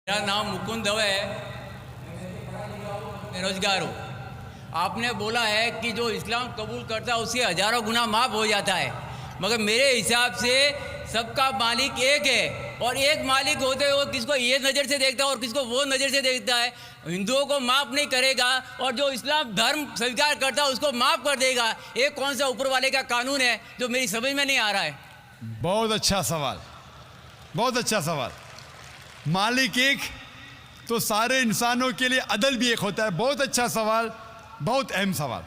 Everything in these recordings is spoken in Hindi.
मेरा नाम मुकुंद दवे है, बेरोजगार हूँ। आपने बोला है कि जो इस्लाम कबूल करता है उसके हज़ारों गुनाह माफ़ हो जाता है, मगर मेरे हिसाब से सबका मालिक एक है और एक मालिक होते हुए किसको ये नज़र से देखता है और किसको वो नज़र से देखता है। हिंदुओं को माफ़ नहीं करेगा और जो इस्लाम धर्म स्वीकार करता है उसको माफ़ कर देगा। ये कौन सा ऊपर वाले का कानून है जो मेरी समझ में नहीं आ रहा है। बहुत अच्छा सवाल, बहुत अच्छा सवाल। मालिक एक तो सारे इंसानों के लिए अदल भी एक होता है। बहुत अच्छा सवाल, बहुत अहम सवाल।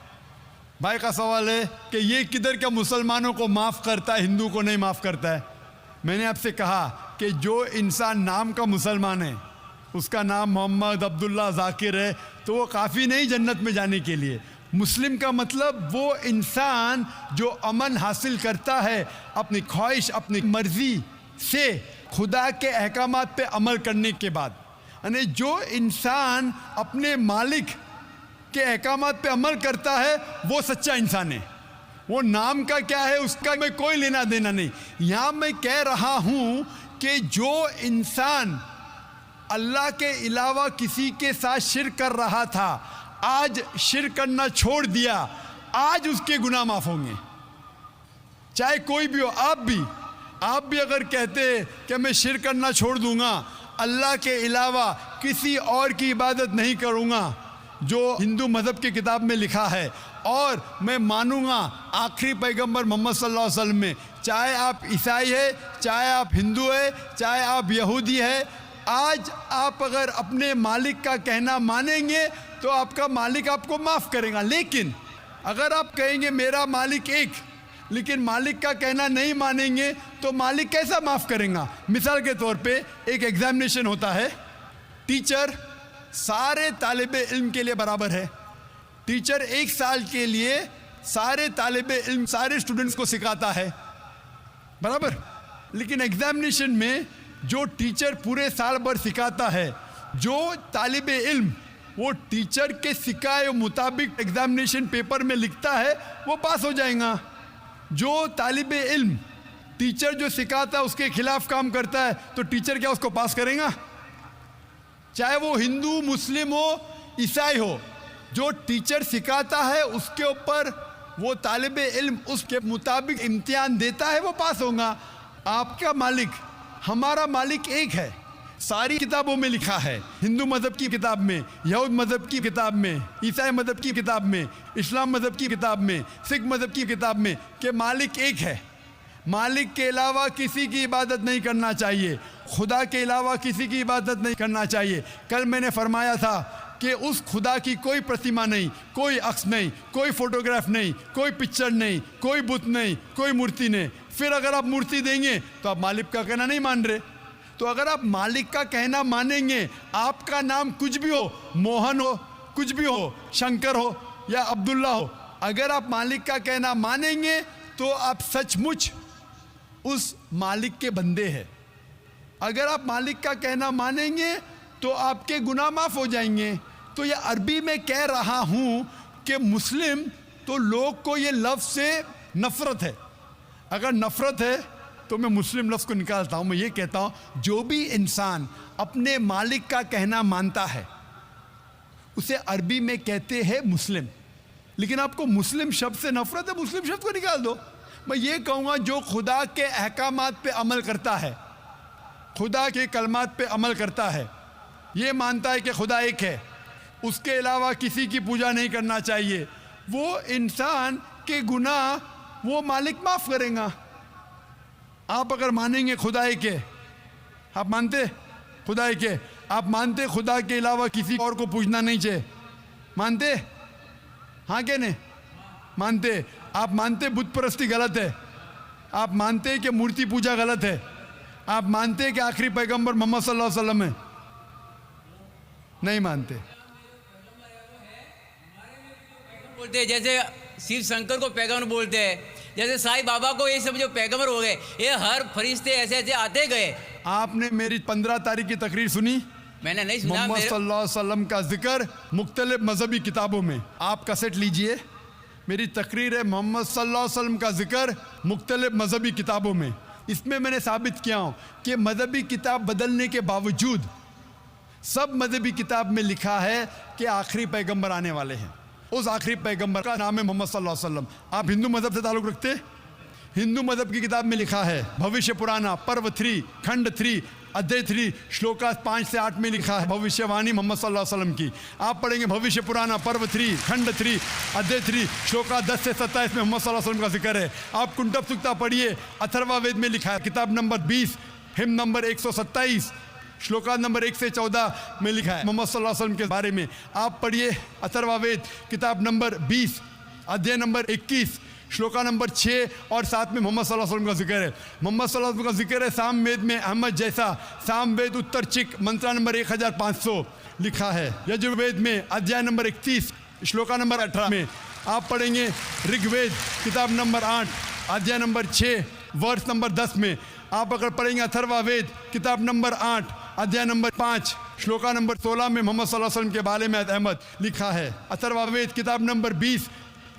भाई का सवाल है कि ये किधर का मुसलमानों को माफ़ करता है, हिंदू को नहीं माफ़ करता है। मैंने आपसे कहा कि जो इंसान नाम का मुसलमान है, उसका नाम मोहम्मद, अब्दुल्ला, जाकिर है, तो वो काफ़ी नहीं जन्नत में जाने के लिए। मुस्लिम का मतलब वो इंसान जो अमन हासिल करता है अपनी ख्वाहिश, अपनी मर्ज़ी से खुदा के अहकामात पे अमल करने के बाद। यानी जो इंसान अपने मालिक के अहकामात पे अमल करता है वो सच्चा इंसान है। वो नाम का क्या है उसका मैं कोई लेना देना नहीं। यहाँ मैं कह रहा हूँ कि जो इंसान अल्लाह के अलावा किसी के साथ शिर्क कर रहा था, आज शिर्क करना छोड़ दिया, आज उसके गुनाह माफ़ होंगे। चाहे कोई भी हो, आप भी अगर कहते कि मैं शिर्क करना छोड़ दूंगा, अल्लाह के अलावा किसी और की इबादत नहीं करूंगा जो हिंदू मज़हब की किताब में लिखा है, और मैं मानूंगा आखिरी पैगंबर मोहम्मद सल्लल्लाहु अलैहि वसल्लम में, चाहे आप ईसाई है, चाहे आप हिंदू है, चाहे आप यहूदी है, आज आप अगर अपने मालिक का कहना मानेंगे तो आपका मालिक आपको माफ़ करेगा। लेकिन अगर आप कहेंगे मेरा मालिक एक, लेकिन मालिक का कहना नहीं मानेंगे तो मालिक कैसा माफ़ करेगा। मिसाल के तौर पे एक एग्जामिनेशन होता है, टीचर सारे तालिबे इल्म के लिए बराबर है। टीचर एक साल के लिए सारे तालिबे इल्म, सारे स्टूडेंट्स को सिखाता है, बराबर। लेकिन एग्जामिनेशन में जो टीचर पूरे साल भर सिखाता है, जो तालिबे इल्म वो टीचर के सिखाए मुताबिक एग्जामिनेशन पेपर में लिखता है, वो पास हो जाएगा। जो तालिबे इल्म टीचर जो सिखाता है उसके खिलाफ काम करता है तो टीचर क्या उसको पास करेगा? चाहे वो हिंदू, मुस्लिम हो, ईसाई हो, जो टीचर सिखाता है उसके ऊपर वो तालिबे इल्म उसके मुताबिक इम्तिहान देता है, वो पास होगा। आपका मालिक, हमारा मालिक एक है। सारी किताबों में लिखा है, हिंदू मज़हब की किताब में, यहूद मज़हब की किताब में, ईसाई मज़हब की किताब में, इस्लाम मज़हब की किताब में, सिख मज़हब की किताब में, कि मालिक एक है। मालिक के अलावा किसी की इबादत नहीं करना चाहिए, खुदा के अलावा किसी की इबादत नहीं करना चाहिए। कल मैंने फरमाया था कि उस खुदा की कोई प्रतिमा नहीं, कोई अक्स नहीं, कोई फोटोग्राफ नहीं, कोई पिक्चर नहीं, कोई बुत नहीं, कोई मूर्ति नहीं। फिर अगर आप मूर्ति देंगे तो आप मालिक का कहना नहीं मान रहे। तो अगर आप मालिक का कहना मानेंगे, आपका नाम कुछ भी हो, मोहन हो, कुछ भी हो, शंकर हो या अब्दुल्ला हो, अगर आप मालिक का कहना मानेंगे तो आप सचमुच उस मालिक के बंदे हैं। अगर आप मालिक का कहना मानेंगे तो आपके गुनाह माफ़ हो जाएंगे। तो ये अरबी में कह रहा हूँ कि मुस्लिम तो लोग को ये लफ्ज़ से नफ़रत है। अगर नफ़रत है तो मैं मुस्लिम लफ्ज़ को निकालता हूँ। मैं ये कहता हूँ जो भी इंसान अपने मालिक का कहना मानता है उसे अरबी में कहते हैं मुस्लिम। लेकिन आपको मुस्लिम शब्द से नफ़रत है, मुस्लिम शब्द को निकाल दो। मैं ये कहूँगा जो खुदा के अहकामात पे अमल करता है, खुदा के कलमात पे अमल करता है, ये मानता है कि खुदा एक है, उसके अलावा किसी की पूजा नहीं करना चाहिए, वो इंसान के गुनाह वो मालिक माफ़ करेगा। आप अगर मानेंगे खुदा एक है, आप मानते खुदा एक है, आप मानते खुदा के अलावा किसी और को पूछना नहीं चाहिए, मानते? हाँ क्या नहीं मानते? आप मानते बुत परस्ती गलत है, आप मानते कि मूर्ति पूजा गलत है, आप मानते कि आखिरी पैगंबर मोहम्मद सल्लल्लाहु अलैहि वसल्लम है? नहीं मानते। बोलते हैं जैसे शिव शंकर को पैगंबर बोलते हैं, जैसे साईं बाबा को ये सब जो पैगंबर हो गए, ये हर फरिश्ते ऐसे ऐसे आते गए। आपने मेरी 15 तारीख की तकरीर सुनी? मैंने नहीं सुना। मोहम्मद सल्लल्लाहु अलैहि वसल्लम का जिक्र मुख्तलिफ मजहबी किताबों में, आप कैसेट लीजिए, मेरी तकरीर है मोहम्मद सल्लल्लाहु अलैहि वसल्लम का जिक्र मुख्तलिफ मजहबी किताबों में। इसमें मैंने साबित किया हूँ कि मजहबी किताब बदलने के बावजूद सब मजहबी किताब में लिखा है कि आखिरी पैगंबर आने वाले हैं। उस आखिरी पैगंबर का नाम है मोहम्मद सल्लल्लाहु अलैहि वसल्लम। आप हिंदू मजहब से ताल्लुक़ रखते? हिंदू मजहब की किताब में लिखा है, भविष्य पुराना पर्व 3 खंड 3 अध्याय 3 श्लोका 5 से 8 में लिखा है भविष्यवाणी मोहम्मद सल्लल्लाहु अलैहि वसल्लम की। आप पढ़ेंगे भविष्य पुराना पर्व 3 खंड 3 अध्याय 3 श्लोका 10 से 27 में मोहम्मद सल्लल्लाहु अलैहि वसल्लम का जिक्र है। आप कुंटब सुक्ता पढ़िए, अथर्वा वेद में लिखा है, किताब number 20 him number 127 shloka number 1 से 14 में लिखा है मोहम्मद सल्लल्लाहु अलैहि वसल्लम के बारे में। आप पढ़िए अथर्वा वेद किताब नंबर 20 अध्याय नंबर 21 श्लोका नंबर 6 और 7 में मोहम्मद सल्लल्लाहु अलैहि वसल्लम का जिक्र है। मोहम्मद सल्लल्लाहु अलैहि वसल्लम का जिक्र है साम वेद में अहमद जैसा, साम वेद उत्तर चिक मंत्रा नंबर 1500 लिखा है। यजुर्वेद में अध्याय नंबर 31 श्लोका नंबर 18 में। आप पढ़ेंगे ऋग्वेद किताब नंबर 8 अध्याय नंबर 6 वर्ष नंबर 10 में। आप अगर पढ़ेंगे अथर्वा वेद किताब नंबर 8 अध्याय नंबर 5 श्लोका नंबर 16 में मोहम्मद सल्लल्लाहु अलैहि वसल्लम के बारे में अहमद लिखा है। अथर्वा वेद किताब नंबर 20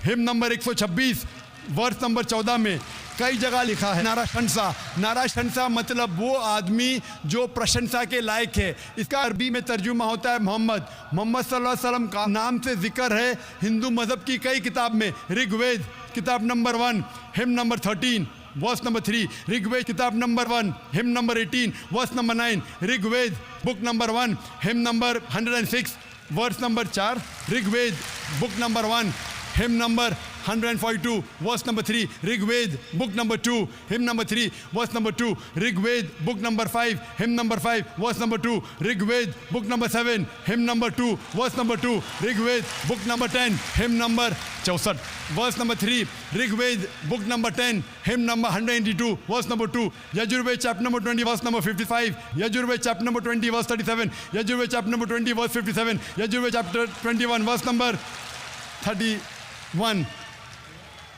हिम नंबर 126 वर्ष नंबर 14 में कई जगह लिखा है नाराशंसा। नाराशंसा मतलब वो आदमी जो प्रशंसा के लायक है। इसका अरबी में तर्जुमा होता है मोहम्मद। मोहम्मद सल्लल्लाहु अलैहि वसल्लम का नाम से जिक्र है हिंदू मज़हब की कई किताब में। ऋग्वेद किताब number 1 hymn number 13 verse number 3, Rigveda किताब number 1 hymn number 18 verse number 9, Rigveda book number 1 hymn number 106 verse number 4, Rigveda book number 1 hymn number 142 verse number 3, Rigveda book number 2 hymn number 3 verse number 2, Rigveda book number 5 hymn number 5 verse number 2, Rigveda book number 7 hymn number 2 verse number 2, Rigveda book number 10 hymn number 64 verse number 3, Rigveda book number 10 hymn number 182 verse number 2, Yajurveda chapter number 20 verse number 55, Yajurveda chapter number 20 verse 37, Yajurveda chapter number 20 verse 57, Yajurveda chapter 21 verse number 31।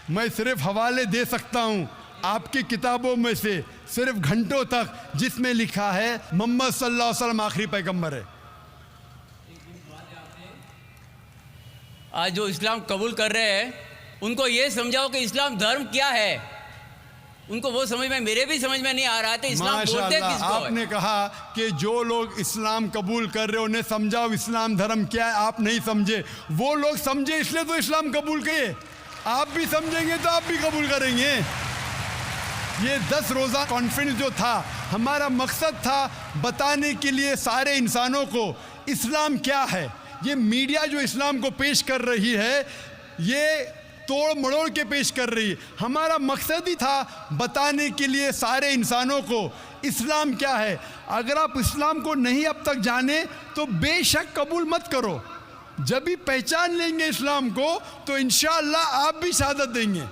मैं सिर्फ हवाले दे सकता हूँ आपकी किताबों में से सिर्फ घंटों तक, जिसमें लिखा है मोहम्मद सल्लल्लाहु अलैहि वसल्लम आखिरी पैगंबर है। आज जो इस्लाम कबूल कर रहे हैं उनको ये समझाओ कि इस्लाम धर्म क्या है। उनको वो समझ में, मेरे भी समझ में नहीं आ रहा था इस्लाम बोलते किसको है। आपने कहा कि जो लोग इस्लाम कबूल कर रहे हो उन्हें समझाओ इस्लाम धर्म क्या है। आप नहीं समझे, वो लोग समझे इसलिए तो इस्लाम कबूल किए। आप भी समझेंगे तो आप भी कबूल करेंगे। ये 10 रोज़ा कॉन्फ्रेंस जो था, हमारा मकसद था बताने के लिए सारे इंसानों को इस्लाम क्या है। ये मीडिया जो इस्लाम को पेश कर रही है, ये तोड़ मड़ोड़ के पेश कर रही है। हमारा मकसद ही था बताने के लिए सारे इंसानों को इस्लाम क्या है। अगर आप इस्लाम को नहीं अब तक जाने तो बेशक कबूल मत करो। जब भी पहचान लेंगे इस्लाम को तो इंशाअल्लाह आप भी शहादत देंगे।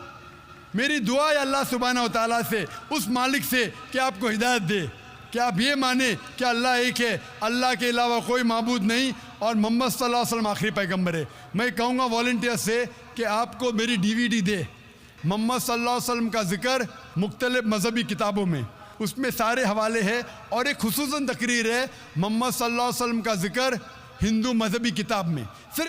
मेरी दुआ है अल्लाह सुब्हानहू व तआला से, उस मालिक से, कि आपको हिदायत दे कि आप ये माने कि अल्लाह एक है, अल्लाह के अलावा कोई माबूद नहीं और मोहम्मद सल्लल्लाहु अलैहि वसल्लम आखिरी पैगंबर है। मैं कहूँगा वॉलंटियर से कि आपको मेरी DVD दे, मोहम्मद सल्लल्लाहु अलैहि वसल्लम का जिक्र मुख्तलिफ मजहबी किताबों में, उसमें सारे हवाले हैं। और एक खुसूसन तकरीर है मोहम्मद सल्लल्लाहु अलैहि वसल्लम का जिक्र हिंदू मजहबी किताब में। सिर्फ